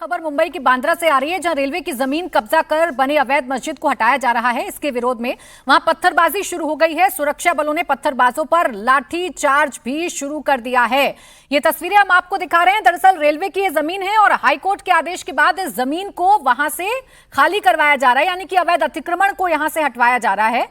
खबर मुंबई की बांद्रा से आ रही है, जहां रेलवे की जमीन कब्जा कर बने अवैध मस्जिद को हटाया जा रहा है। इसके विरोध में वहां पत्थरबाजी शुरू हो गई है। सुरक्षा बलों ने पत्थरबाजों पर लाठी चार्ज भी शुरू कर दिया है। ये तस्वीरें हम आपको दिखा रहे हैं। दरअसल रेलवे की ये जमीन है और हाईकोर्ट के आदेश के बाद इस जमीन को वहां से खाली करवाया जा रहा है, यानी कि अवैध अतिक्रमण को यहां से हटवाया जा रहा है,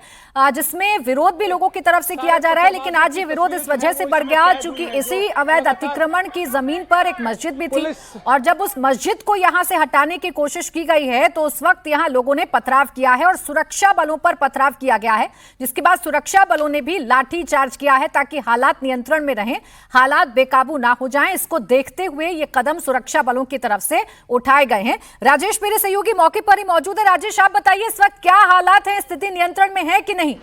जिसमें विरोध भी लोगों की तरफ से किया जा रहा है। लेकिन आज ये विरोध इस वजह से बढ़ गया चूंकि इसी अवैध अतिक्रमण की जमीन पर एक मस्जिद भी थी और जब उस मस्जिद को यहां से हटाने की कोशिश की गई है तो उस वक्त यहां लोगों ने पथराव किया है और सुरक्षा बलों पर पथराव किया गया है, जिसके बाद सुरक्षा बलों ने भी लाठी चार्ज किया है ताकि हालात नियंत्रण में रहें, हालात बेकाबू ना हो जाएं। इसको देखते हुए ये कदम सुरक्षा बलों की तरफ से उठाए गए हैं। राजेश मेरे सहयोगी मौके पर ही मौजूद है। राजेश, आप बताइए इस वक्त क्या हालात हैं, स्थिति नियंत्रण में है कि नहीं?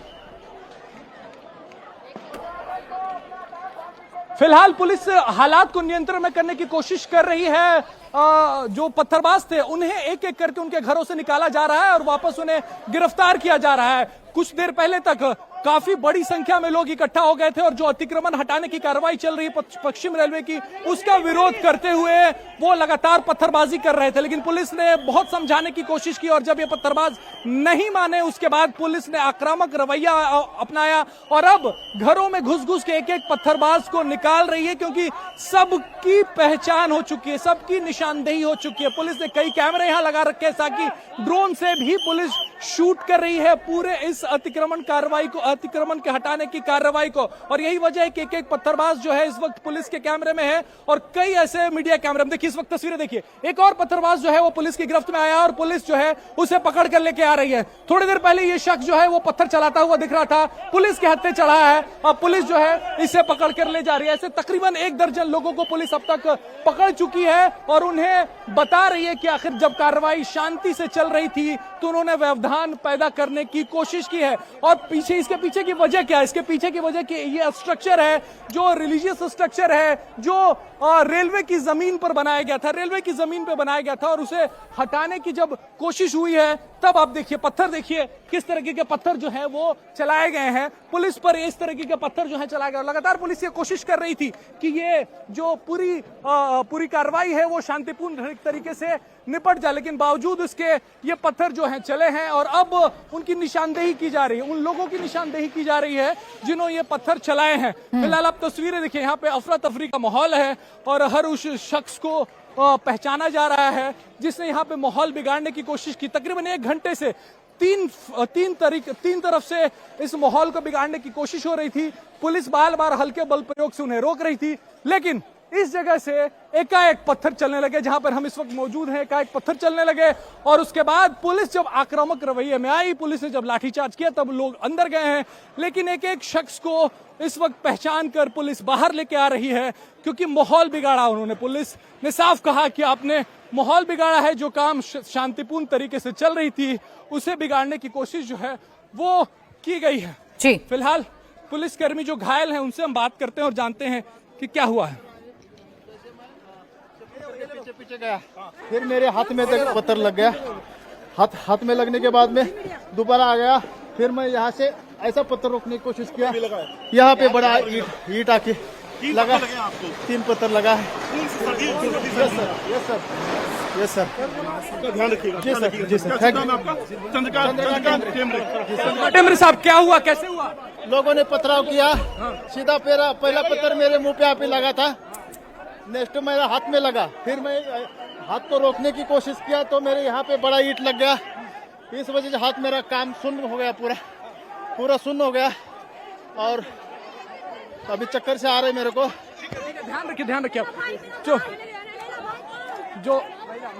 फिलहाल पुलिस हालात को नियंत्रण में करने की कोशिश कर रही है। जो पत्थरबाज थे उन्हें एक एक करके उनके घरों से निकाला जा रहा है और वापस उन्हें गिरफ्तार किया जा रहा है। कुछ देर पहले तक काफी बड़ी संख्या में लोग इकट्ठा हो गए थे और जो अतिक्रमण हटाने की कार्रवाई चल रही है पश्चिम रेलवे की, उसका विरोध करते हुए वो लगातार पत्थरबाजी कर रहे थे। लेकिन पुलिस ने बहुत समझाने की कोशिश की और जब ये पत्थरबाज नहीं माने उसके बाद पुलिस ने आक्रामक रवैया अपनाया और अब घरों में घुस घुस के एक एक पत्थरबाज को निकाल रही है, क्योंकि सबकी पहचान हो चुकी है, सबकी निशानदेही हो चुकी है। पुलिस ने कई कैमरे यहां लगा रखे हैं, ताकि ड्रोन से भी पुलिस शूट कर रही है पूरे इस अतिक्रमण के हटाने की कार्रवाई को। और यही वजह है कि एक एक पत्थरबाज जो है इस वक्त पुलिस के कैमरे में है और कई ऐसे मीडिया कैमरे में। देखिए इस वक्त तस्वीरें देखिए, एक और पत्थरबाज जो है वो पुलिस की गिरफ्त में आया और पुलिस जो है उसे पकड़ कर लेके आ रही है। थोड़ी देर पहले ये शख्स जो है वो पत्थर चलाता हुआ दिख रहा था, पुलिस के हत्थे चढ़ा है और पुलिस जो है इसे पकड़ कर ले जा रही है। ऐसे तकरीबन 1 दर्जन लोगों को पुलिस अब तक पकड़ चुकी है और उन्हें बता रही है कि आखिर जब कार्रवाई शांति से चल रही थी तो उन्होंने व्यवधान पैदा करने की कोशिश की है। और इसके पीछे की वजह क्या है? इसके पीछे की वजह कि ये स्ट्रक्चर है जो रिलीजियस स्ट्रक्चर है, जो रेलवे की जमीन पर बनाया गया था, रेलवे की जमीन पर बनाया गया था और उसे हटाने की जब कोशिश हुई है तब आप देखिए पत्थर, देखिए किस तरीके के पत्थर जो है वो चलाए गए हैं पुलिस पर। इस तरीके के पत्थर जो है चलाए गए। लगातार पुलिस ये कोशिश कर रही थी कि ये जो पूरी कार्रवाई है वो शांतिपूर्ण तरीके से निपट जाए, लेकिन बावजूद इसके ये पत्थर जो हैं चले हैं और अब उनकी निशानदेही की जा रही है, उन लोगों की निशानदेही की जा रही है जिन्होंने ये पत्थर चलाए हैं। फिलहाल आप तस्वीरें देखिए, यहाँ पे अफरा तफरी का माहौल है और हर उस शख्स को पहचाना जा रहा है जिसने यहाँ पे माहौल बिगाड़ने की कोशिश की। तकरीबन 1 घंटे से तीन तरफ से इस माहौल को बिगाड़ने की कोशिश हो रही थी। पुलिस बार बार हल्के बल प्रयोग से उन्हें रोक रही थी, लेकिन इस जगह से एकाएक पत्थर चलने लगे। जहां पर हम इस वक्त मौजूद हैं एकाएक पत्थर चलने लगे और उसके बाद पुलिस जब आक्रामक रवैये में आई, पुलिस ने जब लाठीचार्ज किया तब लोग अंदर गए हैं। लेकिन एक एक शख्स को इस वक्त पहचान कर पुलिस बाहर लेके आ रही है, क्योंकि माहौल बिगाड़ा उन्होंने। पुलिस ने साफ कहा कि आपने माहौल बिगाड़ा है, जो काम शांतिपूर्ण तरीके से चल रही थी उसे बिगाड़ने की कोशिश जो है वो की गई है। जी फिलहाल पुलिसकर्मी जो घायल हैं उनसे हम बात करते हैं और जानते हैं कि क्या हुआ है। पीछे गया, फिर मेरे हाथ में तक पत्थर लग गया। हाथ में लगने के बाद में दोबारा आ गया, फिर मैं यहाँ से ऐसा पत्थर रोकने की कोशिश किया। यहाँ पे बड़ा ईट आके लगा, 3 पत्थर लगा है। यस सर ध्यान रखिएगा। जी सर। टेमरे साहब, क्या हुआ, कैसे हुआ? लोगों ने पथराव किया, सीधा पहला पत्थर मेरे मुंह पे आप लगा था, नेक्स्ट मेरा हाथ में लगा, फिर मैं हाथ को रोकने की कोशिश किया तो मेरे यहाँ पे बड़ा ईंट लग गया। इस वजह से हाथ मेरा काम सुन्न हो गया, पूरा सुन्न हो गया और अभी चक्कर से आ रहे मेरे को। ध्यान रखिए। जो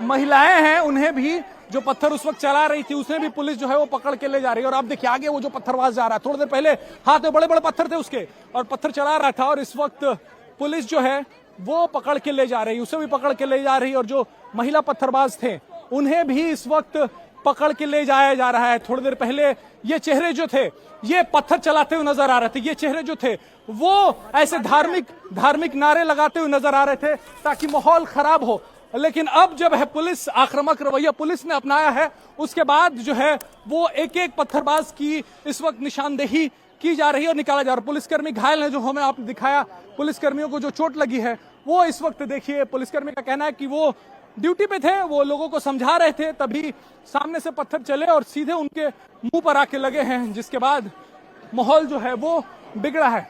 महिलाएं हैं उन्हें भी जो पत्थर उस वक्त चला रही थी उसे भी पुलिस जो है वो पकड़ के ले जा रही है। और अब देखिए आगे वो जो पत्थरबाज जा रहा है, थोड़ी देर पहले हाथ में बड़े बड़े पत्थर थे उसके और पत्थर चला रहा था और इस वक्त पुलिस जो है वो पकड़ के ले जा रही, उसे भी पकड़ के ले जा रही और जो महिला पत्थरबाज थे उन्हें भी इस वक्त पकड़ के ले जाया जा रहा है। थोड़ी देर पहले ये चेहरे जो थे ये पत्थर चलाते हुए नजर आ रहे थे, ये चेहरे जो थे वो ऐसे धार्मिक नारे लगाते हुए नजर आ रहे थे ताकि माहौल खराब हो। लेकिन अब जब है पुलिस आक्रामक रवैया पुलिस ने अपनाया है, उसके बाद जो है वो एक एक पत्थरबाज की इस वक्त निशानदेही की जा रही है और निकाला जा रहा है। पुलिसकर्मी घायल है, जो हमें आपने दिखाया, पुलिसकर्मियों को जो चोट लगी है वो इस वक्त देखिए पुलिसकर्मी का कहना है कि वो ड्यूटी पे थे, वो लोगों को समझा रहे थे, तभी सामने से पत्थर चले और सीधे उनके मुंह पर आके लगे हैं, जिसके बाद माहौल जो है वो बिगड़ा है।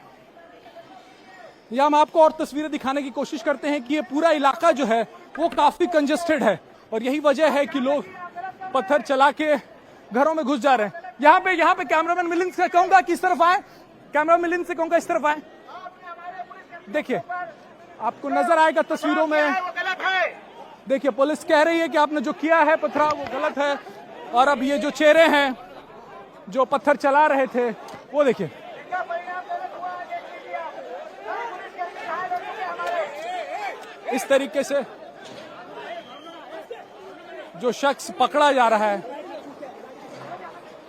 यह हम आपको और तस्वीरें दिखाने की कोशिश करते हैं कि ये पूरा इलाका जो है वो काफी कंजेस्टेड है और यही वजह है कि लोग पत्थर चला के घरों में घुस जा रहे हैं। यहाँ पे कैमरामैन मिलिंद से कहूंगा कि इस तरफ आए, कैमरा मिलिंद से कहूंगा इस तरफ आए। देखिए आपको नजर आएगा तस्वीरों में, देखिए पुलिस कह रही है कि आपने जो किया है पथराव वो गलत है, और अब ये जो चेहरे हैं जो पत्थर चला रहे थे वो देखिए। इस तरीके से जो शख्स पकड़ा जा रहा है,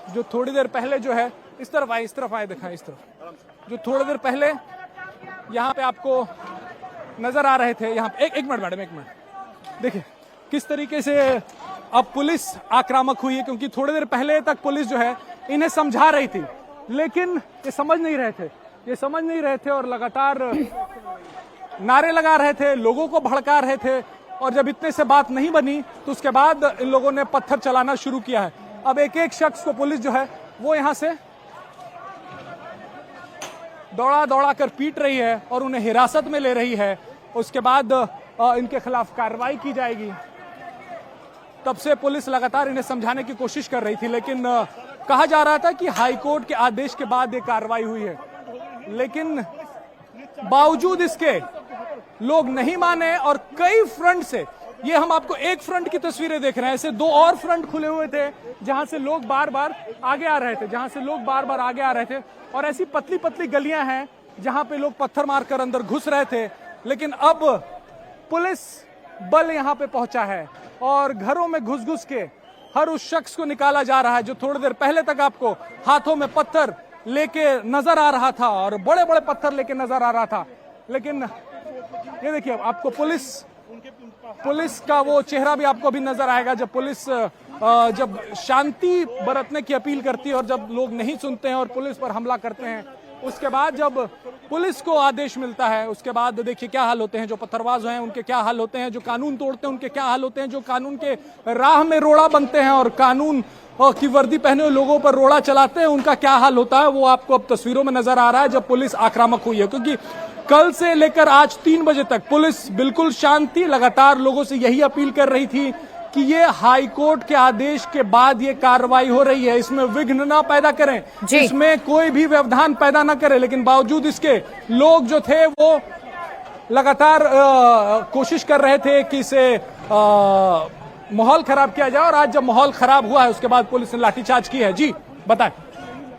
जो थोड़ी देर पहले जो है, इस तरफ आए दिखाएं, इस तरफ, जो थोड़ी देर पहले यहाँ पे आपको नजर आ रहे थे, यहाँ पे एक मिनट मैडम, एक मिनट, देखिए किस तरीके से अब पुलिस आक्रामक हुई है, क्योंकि थोड़ी देर पहले तक पुलिस जो है इन्हें समझा रही थी, लेकिन ये समझ नहीं रहे थे और लगातार नारे लगा रहे थे, लोगों को भड़का रहे थे, और जब इतने से बात नहीं बनी तो उसके बाद इन लोगों ने पत्थर चलाना शुरू किया है। अब एक एक शख्स को पुलिस जो है वो यहां से दौड़ा कर पीट रही है और उन्हें हिरासत में ले रही है। उसके बाद इनके खिलाफ कार्रवाई की जाएगी। तब से पुलिस लगातार इन्हें समझाने की कोशिश कर रही थी, लेकिन कहा जा रहा था कि हाईकोर्ट के आदेश के बाद ये कार्रवाई हुई है, लेकिन बावजूद इसके लोग नहीं माने और कई फ्रंट से, ये हम आपको एक फ्रंट की तस्वीरें देख रहे हैं, ऐसे दो और फ्रंट खुले हुए थे जहां से लोग बार बार आगे आ रहे थे, और ऐसी पतली पतली गलियां हैं जहां पे लोग पत्थर मारकर अंदर घुस रहे थे। लेकिन अब पुलिस बल यहां पे पहुंचा है और घरों में घुस के हर उस शख्स को निकाला जा रहा है जो थोड़ी देर पहले तक आपको हाथों में पत्थर लेके नजर आ रहा था और बड़े बड़े पत्थर लेके नजर आ रहा था। लेकिन ये देखिए आपको पुलिस का वो चेहरा भी आपको अभी नजर आएगा, जब पुलिस जब शांति बरतने की अपील करती है और जब लोग नहीं सुनते हैं और पुलिस पर हमला करते हैं, उसके बाद जब पुलिस को आदेश मिलता है, उसके बाद देखिए क्या हाल होते हैं। जो पत्थरबाज हैं उनके क्या हाल होते हैं, जो कानून तोड़ते हैं उनके क्या हाल होते हैं, जो कानून के राह में रोड़ा बनते हैं और कानून की वर्दी पहने हुए लोगों पर रोड़ा चलाते हैं, उनका क्या हाल होता है वो आपको अब तस्वीरों में नजर आ रहा है जब पुलिस आक्रामक हुई है। क्योंकि कल से लेकर आज 3 बजे तक पुलिस बिल्कुल शांत थी, लगातार लोगों से यही अपील कर रही थी कि ये हाईकोर्ट के आदेश के बाद ये कार्रवाई हो रही है, इसमें विघ्न ना पैदा करें, इसमें कोई भी व्यवधान पैदा ना करें। लेकिन बावजूद इसके लोग जो थे वो लगातार कोशिश कर रहे थे कि इसे माहौल खराब किया जाए, और आज जब माहौल खराब हुआ है उसके बाद पुलिस ने लाठीचार्ज की है। जी बताएं।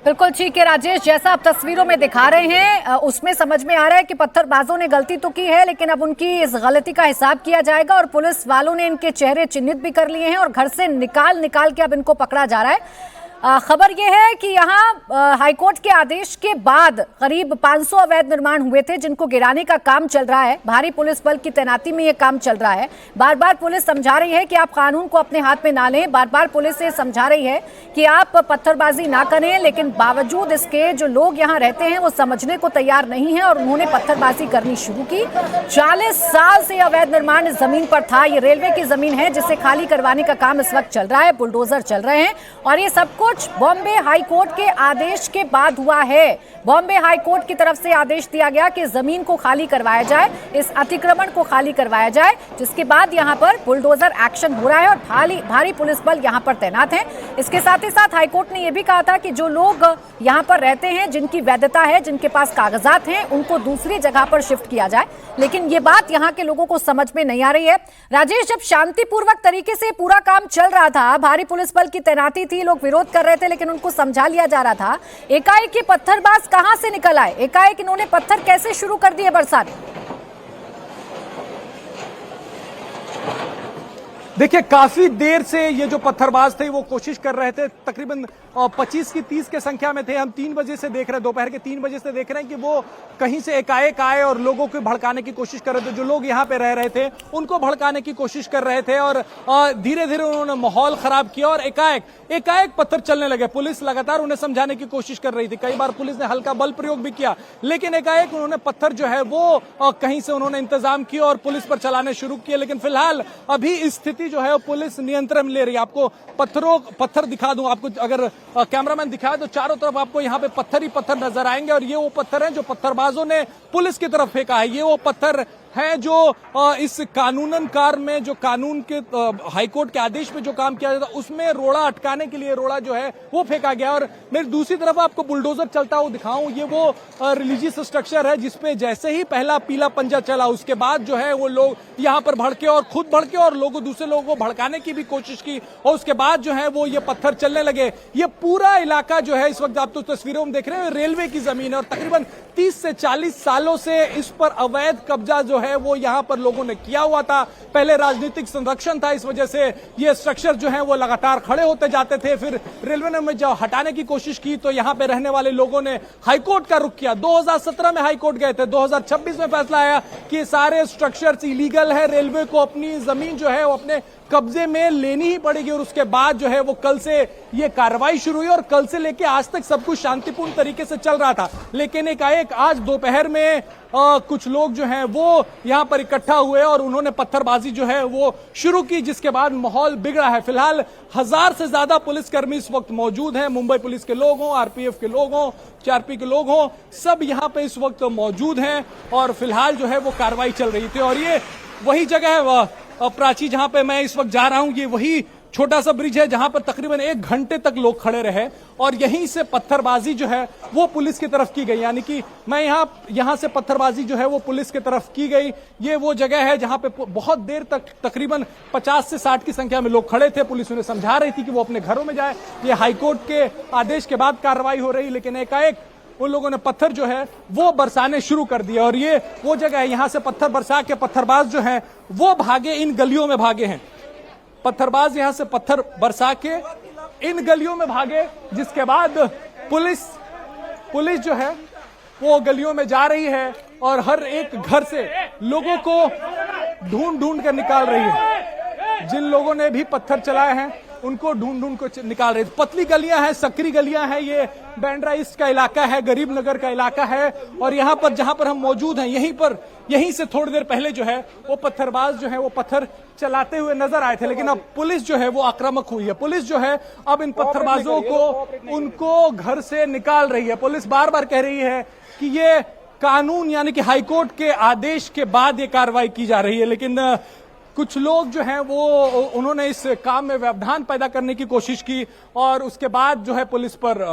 बिल्कुल ठीक है राजेश, जैसा आप तस्वीरों में दिखा रहे हैं उसमें समझ में आ रहा है कि पत्थरबाजों ने गलती तो की है, लेकिन अब उनकी इस गलती का हिसाब किया जाएगा और पुलिस वालों ने इनके चेहरे चिन्हित भी कर लिए हैं और घर से निकाल के अब इनको पकड़ा जा रहा है। खबर यह है कि यहाँ हाईकोर्ट के आदेश के बाद करीब 500 अवैध निर्माण हुए थे जिनको गिराने का काम चल रहा है। भारी पुलिस बल की तैनाती में यह काम चल रहा है। बार बार पुलिस समझा रही है कि आप कानून को अपने हाथ में ना लें, बार बार पुलिस ये समझा रही है कि आप पत्थरबाजी ना करें, लेकिन बावजूद इसके जो लोग यहाँ रहते हैं वो समझने को तैयार नहीं है और उन्होंने पत्थरबाजी करनी शुरू की। 40 साल से अवैध निर्माण इस जमीन पर था। ये रेलवे की जमीन है जिसे खाली करवाने का काम इस वक्त चल रहा है, बुलडोजर चल रहे हैं और ये सब कुछ बॉम्बे हाईकोर्ट के आदेश के बाद हुआ है। बॉम्बे हाईकोर्ट की तरफ से आदेश दिया गया कि जमीन को खाली करवाया जाए, इस अतिक्रमण को खाली करवाया जाए, जिसके बाद यहाँ पर बुलडोजर एक्शन हो रहा है और भारी पुलिस बल यहाँ पर तैनात है। इसके साथ ही साथ हाईकोर्ट ने यह भी कहा था कि जो लोग यहाँ पर रहते हैं, जिनकी वैधता है, जिनके पास कागजात हैं, उनको दूसरी जगह पर शिफ्ट किया जाए। लेकिन ये बात यहाँ के लोगों को समझ में नहीं आ रही है। राजेश, जब शांतिपूर्वक तरीके से पूरा काम चल रहा था, भारी पुलिस बल की तैनाती थी, लोग विरोध कर रहे थे, लेकिन उनको समझा लिया जा रहा था, एकाएक ये पत्थरबाज कहां से निकल आए? एकाएक इन्होंने पत्थर कैसे शुरू कर दिए बरसाने? देखिए, काफी देर से ये जो पत्थरबाज थे वो कोशिश कर रहे थे, तकरीबन 25 की 30 के संख्या में थे। हम 3 बजे से देख रहे हैं, दोपहर के 3 बजे से देख रहे हैं कि वो कहीं से एकाएक आए और लोगों को भड़काने की कोशिश कर रहे थे। जो लोग यहाँ पे रह रहे थे उनको भड़काने की कोशिश कर रहे थे और धीरे धीरे उन्होंने माहौल खराब किया और एकाएक पत्थर चलने लगे। पुलिस लगातार उन्हें समझाने की कोशिश कर रही थी, कई बार पुलिस ने हल्का बल प्रयोग भी किया, लेकिन एकाएक उन्होंने पत्थर जो है वो कहीं से उन्होंने इंतजाम किया और पुलिस पर चलाने शुरू किए। लेकिन फिलहाल अभी स्थिति जो है पुलिस नियंत्रण में ले रही है। आपको पत्थर दिखा दूं, आपको अगर कैमरामैन दिखाए तो चारों तरफ आपको यहाँ पे पत्थर ही पत्थर नजर आएंगे और ये वो पत्थर हैं जो पत्थरबाजों ने पुलिस की तरफ फेंका है। ये वो पत्थर हैं जो इस कानूनन कार में, जो कानून के हाईकोर्ट के आदेश पे जो काम किया जाता है उसमें रोड़ा अटकाने के लिए रोड़ा जो है वो फेंका गया। और मेरी दूसरी तरफ आपको बुलडोजर चलता हुआ दिखाऊं, ये वो रिलीजियस स्ट्रक्चर है जिसपे जैसे ही पहला पीला पंजा चला उसके बाद जो है वो लोग यहाँ पर भड़के और खुद भड़के और दूसरे लोगों को भड़काने की भी कोशिश की और उसके बाद जो है वो ये पत्थर चलने लगे। ये पूरा इलाका जो है इस वक्त आप तो तस्वीरों में देख रहे हैं रेलवे की जमीन है और तकरीबन 30 से 40 सालों से इस पर अवैध कब्जा जो है वो यहाँ पर लोगों ने किया हुआ था। पहले राजनीतिक संरक्षण था, इस वजह से ये स्ट्रक्चर जो है वो लगातार खड़े होते जाते थे। फिर रेलवे ने जब हटाने की कोशिश की तो यहाँ पे रहने वाले लोगों ने हाईकोर्ट का रुख किया। 2017 में हाईकोर्ट गए थे, 2026 में फैसला आया कि सारे स्ट्रक्चर्स इलीगल है, रेलवे को अपनी जमीन जो है वो अपने कब्जे में लेनी ही पड़ेगी। और उसके बाद जो है वो कल से ये कार्रवाई शुरू हुई और कल से लेके आज तक सब कुछ शांतिपूर्ण तरीके से चल रहा था। लेकिन एकाएक आज दोपहर में कुछ लोग जो हैं वो यहां पर इकट्ठा हुए और उन्होंने पत्थरबाजी जो है वो शुरू की, जिसके बाद माहौल बिगड़ा है। फिलहाल 1000 से ज्यादा पुलिसकर्मी इस वक्त मौजूद हैं। मुंबई पुलिस के लोग हों, आरपीएफ के लोग हों, सीआरपी के लोग हों, सब यहां पे इस वक्त मौजूद हैं और फिलहाल जो है वो कार्रवाई चल रही थी। और ये वही जगह है प्राची जहां पे मैं इस वक्त जा रहा हूं, ये वही छोटा सा ब्रिज है जहां पर तकरीबन 1 घंटे तक लोग खड़े रहे और यहीं से पत्थरबाजी जो है वो पुलिस की तरफ की गई। यानी कि मैं यहां से पत्थरबाजी जो है वो पुलिस की तरफ की गई। ये वो जगह है जहां पे बहुत देर तक तकरीबन 50 से 60 की संख्या में लोग खड़े थे। पुलिस उन्हें समझा रही थी कि वो अपने घरों में जाए। ये हाईकोर्ट के आदेश के बाद कार्रवाई हो रही, लेकिन एकाएक उन लोगों ने पत्थर जो है वो बरसाने शुरू कर दिए। और ये वो जगह है, यहां से पत्थर बरसा के पत्थरबाज जो है वो भागे, इन गलियों में भागे हैं। पत्थरबाज यहां से पत्थर बरसा के इन गलियों में भागे, जिसके बाद पुलिस जो है वो गलियों में जा रही है और हर एक घर से लोगों को ढूंढ कर निकाल रही है। जिन लोगों ने भी पत्थर चलाए हैं उनको ढूंढ को निकाल रहे। पतली गलियां हैं, सकरी गलियां हैं, ये बैंड्रा ईस्ट का इलाका है, गरीब नगर का इलाका है। और यहाँ पर जहां पर हम मौजूद हैं यहीं से थोड़ी देर पहले जो है वो पत्थरबाज जो है वो पत्थर चलाते हुए नजर आए थे। लेकिन अब पुलिस जो है वो आक्रामक हुई है। पुलिस जो है अब इन पत्थरबाजों को उनको घर से निकाल रही है। पुलिस बार बार कह रही है कि ये कानून यानी कि हाईकोर्ट के आदेश के बाद ये कार्रवाई की जा रही है। लेकिन कुछ लोग जो हैं वो उन्होंने इस काम में व्यवधान पैदा करने की कोशिश की और उसके बाद जो है पुलिस पर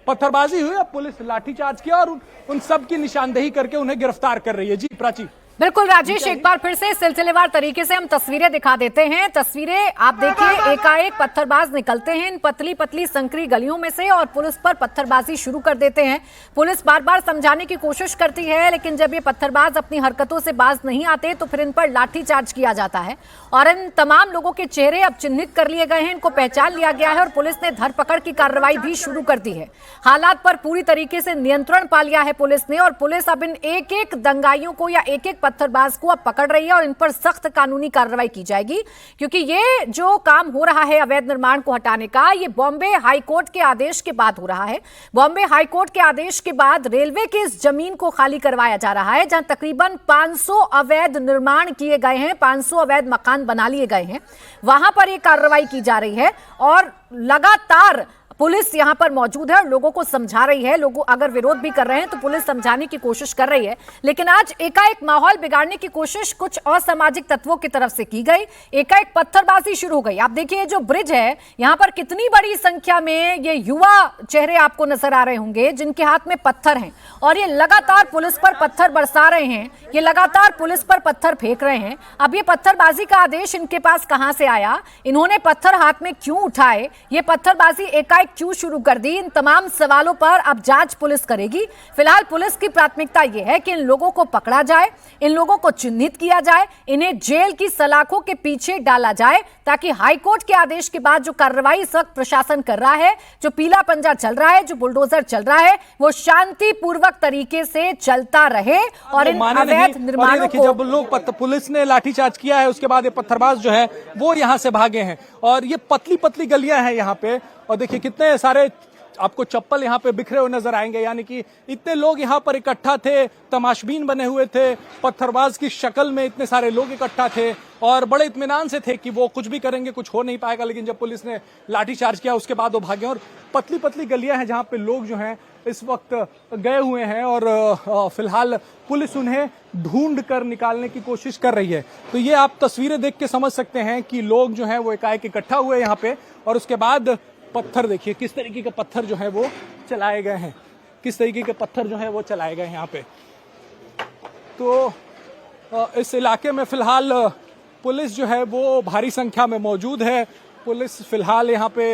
पत्थरबाजी हुई। अब पुलिस लाठीचार्ज किया और उन सब की निशानदेही करके उन्हें गिरफ्तार कर रही है। जी प्राची। बिल्कुल राजेश, एक बार फिर से सिलसिलेवार तरीके से हम तस्वीरें दिखा देते हैं। तस्वीरें आप देखिए, एकाएक पत्थरबाज निकलते हैं इन पतली पतली संकरी गलियों में से और पुलिस पर पत्थरबाजी शुरू कर देते हैं। पुलिस बार बार समझाने की कोशिश करती है, लेकिन जब ये पत्थरबाज अपनी हरकतों से बाज नहीं आते तो फिर इन पर लाठीचार्ज किया जाता है। और इन तमाम लोगों के चेहरे अब चिन्हित कर लिए गए हैं, इनको पहचान लिया गया है और पुलिस ने धरपकड़ की कार्रवाई भी शुरू कर दी है। हालात पर पूरी तरीके से नियंत्रण पा लिया है पुलिस ने और पुलिस अब इन एक एक दंगाइयों को या एक एक पत्थरबाज को अब पकड़ रही है और इन पर सख्त कानूनी कार्रवाई की जाएगी, क्योंकि ये जो काम हो रहा है अवैध निर्माण को हटाने का, ये बॉम्बे हाईकोर्ट के आदेश के बाद हो रहा है। बॉम्बे हाईकोर्ट के आदेश के बाद रेलवे की इस जमीन को खाली करवाया जा रहा है, जहां तकरीबन 500 अवैध निर्माण किए गए हैं, 500 अवैध मकान बना लिए गए हैं, वहां पर यह कार्रवाई की जा रही है। और लगातार पुलिस यहां पर मौजूद है और लोगों को समझा रही है। लोग अगर विरोध भी कर रहे हैं तो पुलिस समझाने की कोशिश कर रही है। लेकिन आज एकाएक माहौल बिगाड़ने की कोशिश कुछ असामाजिक तत्वों की तरफ से की गई, एकाएक पत्थरबाजी शुरू हो गई। आप देखिए जो ब्रिज है, यहां पर कितनी बड़ी संख्या में ये युवा चेहरे आपको नजर आ रहे होंगे जिनके हाथ में पत्थर हैं और ये लगातार पुलिस पर पत्थर बरसा रहे हैं, ये लगातार पुलिस पर पत्थर फेंक रहे हैं। अब ये पत्थरबाजी का आदेश इनके पास कहां से आया, इन्होंने पत्थर हाथ में क्यों उठाए, ये पत्थरबाजी एकाएक एकाएक क्यों शुरू कर दी, इन तमाम सवालों पर अब जांच पुलिस करेगी। फिलहाल पुलिस की प्राथमिकता यह है कि इन लोगों को पकड़ा जाए, इन लोगों को चिन्हित किया जाए, इन्हें जेल की सलाखों के पीछे डाला जाए, ताकि हाईकोर्ट के आदेश के बाद जो कार्रवाई इस वक्त प्रशासन कर रहा है, जो पीला पंजा चल रहा है, जो बुलडोजर चल रहा है, वो शांतिपूर्वक तरीके से चलता रहे और इन अवैध निर्माणों को। जब लोग पुलिस ने लाठीचार्ज किया है, उसके बाद ये पत्थरबाज जो है वो यहां से भागे हैं और ये पतली पतली गलियां हैं यहाँ पे, और देखिए कितने सारे आपको चप्पल यहाँ पे बिखरे हुए नजर आएंगे। यानी कि इतने लोग यहाँ पर इकट्ठा थे, तमाशबीन बने हुए थे, पत्थरबाज की शक्ल में इतने सारे लोग इकट्ठा थे और बड़े इत्मीनान से थे कि वो कुछ भी करेंगे, कुछ हो नहीं पाएगा। लेकिन जब पुलिस ने लाठीचार्ज किया उसके बाद वो भागे और पतली पतली गलियां हैं जहां पे लोग जो हैं इस वक्त गए हुए हैं और फिलहाल पुलिस उन्हें ढूंढ कर निकालने की कोशिश कर रही है। तो ये आप तस्वीरें देख के समझ सकते हैं कि लोग जो हैं वो एकाएक इकट्ठा हुए यहाँ पे और उसके बाद पत्थर देखिए किस तरीके के पत्थर जो है वो चलाए गए हैं, किस तरीके के पत्थर जो है वो चलाए गए हैं यहाँ पे। तो इस इलाके में फिलहाल पुलिस जो है वो भारी संख्या में मौजूद है। पुलिस फिलहाल यहाँ पे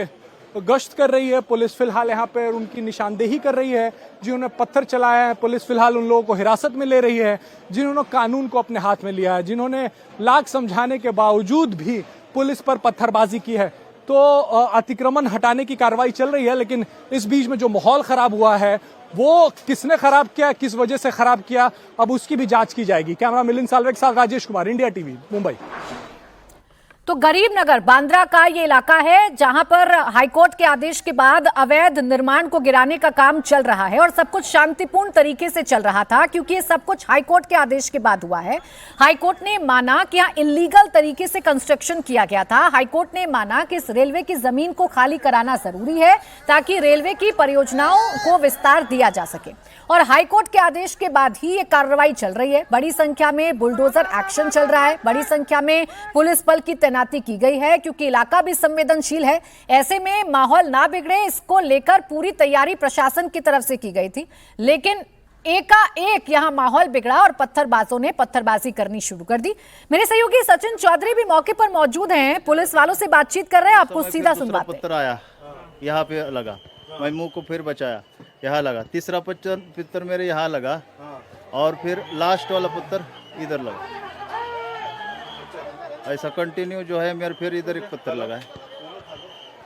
गश्त कर रही है, पुलिस फिलहाल यहाँ पे उनकी निशानदेही कर रही है। जिन्होंने पत्थर चलाया है पुलिस फिलहाल उन लोगों को हिरासत में ले रही है, जिन्होंने कानून को अपने हाथ में लिया है, जिन्होंने लाख समझाने के बावजूद भी पुलिस पर पत्थरबाजी की है। तो अतिक्रमण हटाने की कार्रवाई चल रही है, लेकिन इस बीच में जो माहौल खराब हुआ है वो किसने खराब किया, किस वजह से खराब किया, अब उसकी भी जांच की जाएगी। कैमरा मिलिंद साल्वे के साथ राजेश कुमार, इंडिया टीवी, मुंबई। तो गरीब नगर बांद्रा का ये इलाका है जहां पर हाईकोर्ट के आदेश के बाद अवैध निर्माण को गिराने का काम चल रहा है और सब कुछ शांतिपूर्ण तरीके से चल रहा था, क्योंकि ये सब कुछ हाईकोर्ट के आदेश के बाद हुआ है। हाईकोर्ट ने माना कि यहाँ इलीगल तरीके से कंस्ट्रक्शन किया गया था। हाईकोर्ट ने माना कि इस रेलवे की जमीन को खाली कराना जरूरी है ताकि रेलवे की परियोजनाओं को विस्तार दिया जा सके, और हाईकोर्ट के आदेश के बाद ही ये कार्रवाई चल रही है। बड़ी संख्या में बुलडोजर एक्शन चल रहा है, बड़ी संख्या में पुलिस बल की तैनाती की गई है, क्योंकि इलाका भी संवेदनशील है। ऐसे में माहौल ना बिगड़े, इसको लेकर पूरी तैयारी प्रशासन की तरफ से की गई थी। लेकिन एकाएक यहां माहौल बिगड़ा और पत्थरबाजों ने पत्थरबाजी करनी शुरू कर दी। मेरे सहयोगी सचिन चौधरी भी मौके पर मौजूद हैं, पुलिस वालों से बातचीत कर रहे हैं, आपको सीधा सुनवाते हैं। पत्थर आया यहाँ पे लगा, मैं मुंह को फिर बचाया, यहाँ लगा, तीसरा पत्थर मेरे यहाँ लगा और फिर लास्ट वाला पत्थर इधर लगा। ऐसा कंटिन्यू जो है मेरे फिर इधर एक पत्थर लगा है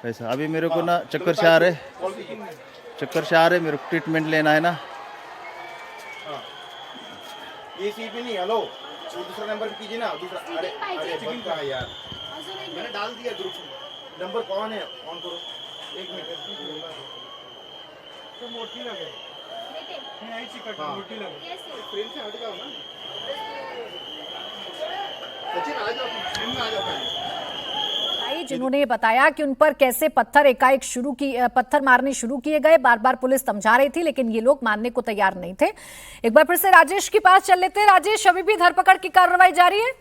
ऐसा। अभी मेरे को ना चक्कर से आ रहे मेरे को ट्रीटमेंट लेना है ना। ये सीट नहीं, हेलो दूसरा नंबर कीजिए ना, दूसरा। अरे अरे यार मैंने डाल दिया ग्रुप में, नंबर कौन है ऑन करो, एक मिनट। तो मोटी लगे नहीं, चिकट मोटी लगे, फ्रेम से हट जाओ ना। सचिन आ जाओ, फ्रेम में आ जाओ पहले। जिन्होंने बताया कि उन पर कैसे पत्थर मारने शुरू किए गए, बार बार पुलिस समझा रही थी लेकिन ये लोग मानने को तैयार नहीं थे। एक बार फिर से राजेश के पास चल लेते हैं। राजेश, अभी भी धरपकड़ की कार्रवाई जारी है?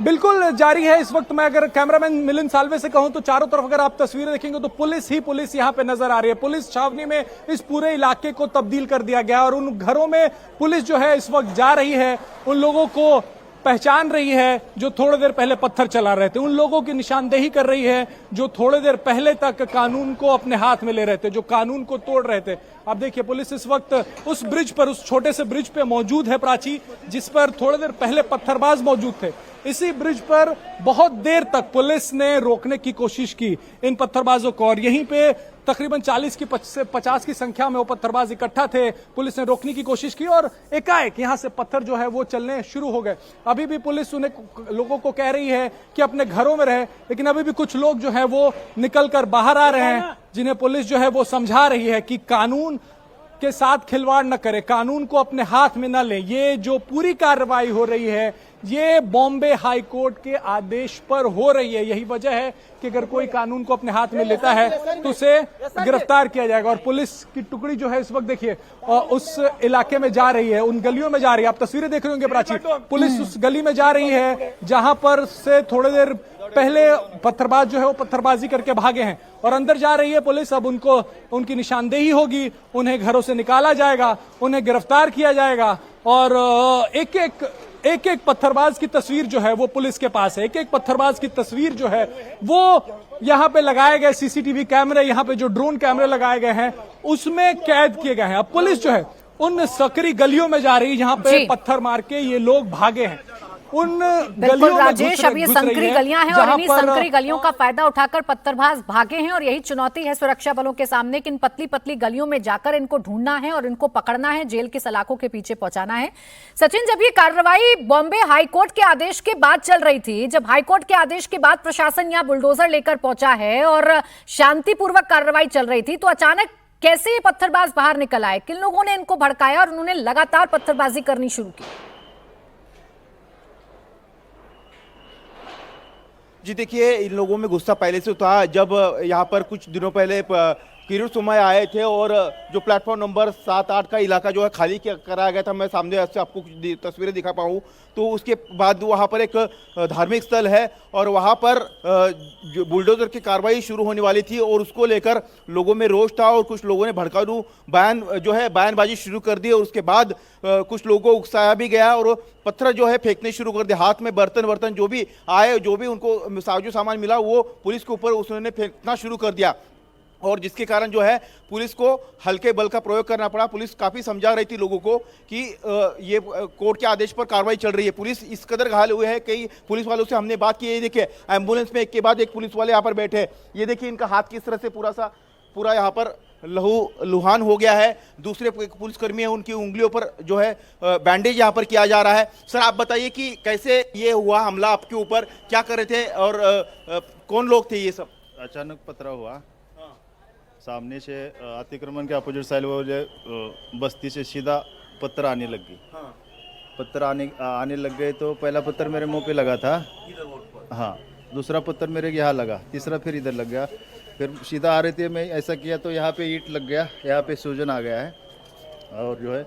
बिल्कुल जारी है। इस वक्त मैं अगर कैमरामैन मिलिंद साल्वे से कहूं तो चारों तरफ अगर आप तस्वीरें देखेंगे तो पुलिस ही पुलिस यहां पे नजर आ रही है। पुलिस छावनी में इस पूरे इलाके को तब्दील कर दिया गया और उन घरों में पुलिस जो है इस वक्त जा रही है, उन लोगों को पहचान रही है जो थोड़ी देर पहले पत्थर चला रहे थे, उन लोगों की निशानदेही कर रही है जो थोड़ी देर पहले तक कानून को अपने हाथ में ले रहे थे, जो कानून को तोड़ रहे थे। आप देखिए पुलिस इस वक्त उस ब्रिज पर, उस छोटे से ब्रिज पे मौजूद है प्राची, जिस पर थोड़ी देर पहले पत्थरबाज मौजूद थे। इसी ब्रिज पर बहुत देर तक पुलिस ने रोकने की कोशिश की इन पत्थरबाजों को और यहीं पे तकरीबन 40 से 50 की संख्या में वो पत्थरबाज इकट्ठा थे। पुलिस ने रोकने की कोशिश की और एकाएक यहां से पत्थर जो है वो चलने शुरू हो गए। अभी भी पुलिस उन्हें लोगों को कह रही है कि अपने घरों में रहे, लेकिन अभी भी कुछ लोग जो है वो निकल कर बाहर आ रहे हैं, जिन्हें पुलिस जो है वो समझा रही है कि कानून के साथ खिलवाड़ न करे, कानून को अपने हाथ में न ले। ये जो पूरी कार्रवाई हो रही है ये बॉम्बे हाई कोर्ट के आदेश पर हो रही है। यही वजह है कि अगर कोई कानून को अपने हाथ में लेता है तो उसे गिरफ्तार किया जाएगा। और पुलिस की टुकड़ी जो है इस वक्त देखिए उस इलाके में जा रही है, उन गलियों में जा रही है। आप तस्वीरें देख रहे होंगे प्राची, पुलिस उस गली में जा रही है जहां पर से थोड़ी देर पहले पत्थरबाज जो है वो पत्थरबाजी करके भागे हैं और अंदर जा रही है पुलिस। अब उनको उनकी निशानदेही होगी, उन्हें घरों से निकाला जाएगा, उन्हें गिरफ्तार किया जाएगा और एक एक एक एक पत्थरबाज की तस्वीर जो है वो पुलिस के पास है, एक एक पत्थरबाज की तस्वीर जो है वो यहां पे लगाए गए सीसीटीवी कैमरे, यहां पे जो ड्रोन कैमरे लगाए गए हैं उसमें कैद किए गए हैं। अब पुलिस जो है उन सकरी गलियों में जा रही है जहां पे पत्थर मार के ये लोग भागे हैं, उन बिल्कुल राजेश, अब ये संकरी गलियां हैं और इन्हीं संकरी गलियों का फायदा उठाकर पत्थरबाज भागे हैं और यही चुनौती है सुरक्षा बलों के सामने कि इन पतली पतली गलियों में जाकर इनको ढूंढना है और इनको पकड़ना है, जेल की सलाखों के पीछे पहुंचाना है। सचिन, जब ये कार्रवाई बॉम्बे हाईकोर्ट के आदेश के बाद चल रही थी, जब हाईकोर्ट के आदेश के बाद प्रशासन यहाँ बुलडोजर लेकर पहुंचा है और शांतिपूर्वक कार्रवाई चल रही थी, तो अचानक कैसे ये पत्थरबाज बाहर निकल आए? किन लोगों ने इनको भड़काया और उन्होंने लगातार पत्थरबाजी करनी शुरू की? जी देखिए, इन लोगों में गुस्सा पहले से था। जब यहाँ पर कुछ दिनों पहले किरण सुमय आए थे और जो प्लेटफॉर्म नंबर 7-8 का इलाका जो है खाली कराया गया था, मैं सामने से आपको कुछ तस्वीरें दिखा पाऊँ, तो उसके बाद वहाँ पर एक धार्मिक स्थल है और वहाँ पर जो बुलडोजर की कार्रवाई शुरू होने वाली थी और उसको लेकर लोगों में रोष था और कुछ लोगों ने भड़काऊ बयानबाजी शुरू कर दी और उसके बाद कुछ लोगों को उकसाया भी गया और पत्थर जो है फेंकने शुरू कर दिया। हाथ में बर्तन जो भी आए, जो भी उनको साजो सामान मिला वो पुलिस के ऊपर उसने फेंकना शुरू कर दिया और जिसके कारण जो है पुलिस को हल्के बल का प्रयोग करना पड़ा। पुलिस काफ़ी समझा रही थी लोगों को कि ये कोर्ट के आदेश पर कार्रवाई चल रही है। पुलिस इस कदर घायल हुए हैं, कई पुलिस वालों से हमने बात की। ये देखिए, एम्बुलेंस में एक के बाद एक पुलिस वाले यहाँ पर बैठे हैं। ये देखिए इनका हाथ किस तरह से पूरा यहाँ पर लुहान हो गया है। दूसरे पुलिसकर्मी है, उनकी उंगलियों पर जो है बैंडेज यहाँ पर किया जा रहा है। सर आप बताइए कि कैसे ये हुआ हमला आपके ऊपर, क्या कर रहे थे और कौन लोग थे ये सब? अचानक पथराव हुआ, सामने से अतिक्रमण के अपोजिट साइड वाले बस्ती से सीधा पत्थर आने लग गई। पत्थर आने लग गए तो पहला पत्थर मेरे मुंह पे लगा था, हाँ, दूसरा पत्थर मेरे यहाँ लगा, तीसरा फिर इधर लग गया, फिर सीधा आ रहे थे, मैं ऐसा किया तो यहाँ पे ईंट लग गया, यहाँ पे सूजन आ गया है और जो है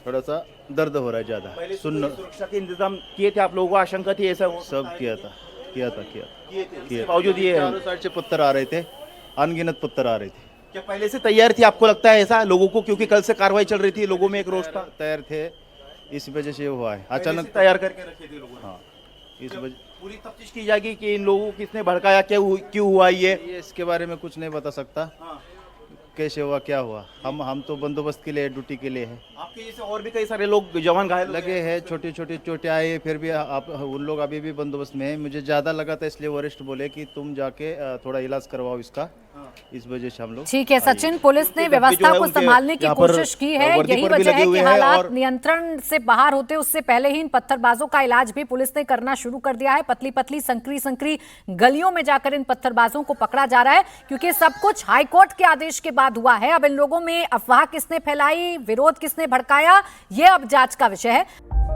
थोड़ा सा दर्द हो रहा है ज़्यादा। सुरक्षा के इंतजाम किए थे आप लोगों को? आशंका थी ऐसा? सब किया था। बावजूद ये चारों साइड से पत्थर आ रहे थे, अनगिनत पत्थर आ रहे थे। क्या पहले से तैयार थी आपको लगता है ऐसा लोगों को, क्योंकि कल से कार्रवाई चल रही थी, लोगों में एक रोष था? तैयार थे, इस वजह से हुआ है। अचानक तैयार करके रखे थे लोगों ने। हाँ, इस वजह पूरी तफ्तीश की जाएगी कि इन लोगों को किसने भड़काया, क्यों हुआ ये इसके बारे में कुछ नहीं बता सकता। कैसे हुआ, क्या हुआ, हम तो बंदोबस्त के लिए, ड्यूटी के लिए है। आपके जैसे और भी कई सारे लोग जवान घायल लगे हैं, छोटे छोटे चोटें आए, फिर भी आप उन लोग अभी भी बंदोबस्त में है। मुझे ज़्यादा लगा था इसलिए वरिष्ठ बोले कि तुम जाके थोड़ा इलाज करवाओ इसका, इस वजह से हम लोग। ठीक है सचिन, पुलिस ने व्यवस्था को संभालने की कोशिश की है, यही वजह है कि हालात नियंत्रण से बाहर होते उससे पहले ही इन पत्थरबाजों का इलाज भी पुलिस ने करना शुरू कर दिया है। पतली पतली संकरी गलियों में जाकर इन पत्थरबाजों को पकड़ा जा रहा है, क्योंकि सब कुछ हाईकोर्ट के आदेश के बाद हुआ है। अब इन लोगों में अफवाह किसने फैलाई, विरोध किसने भड़काया, ये अब जांच का विषय है।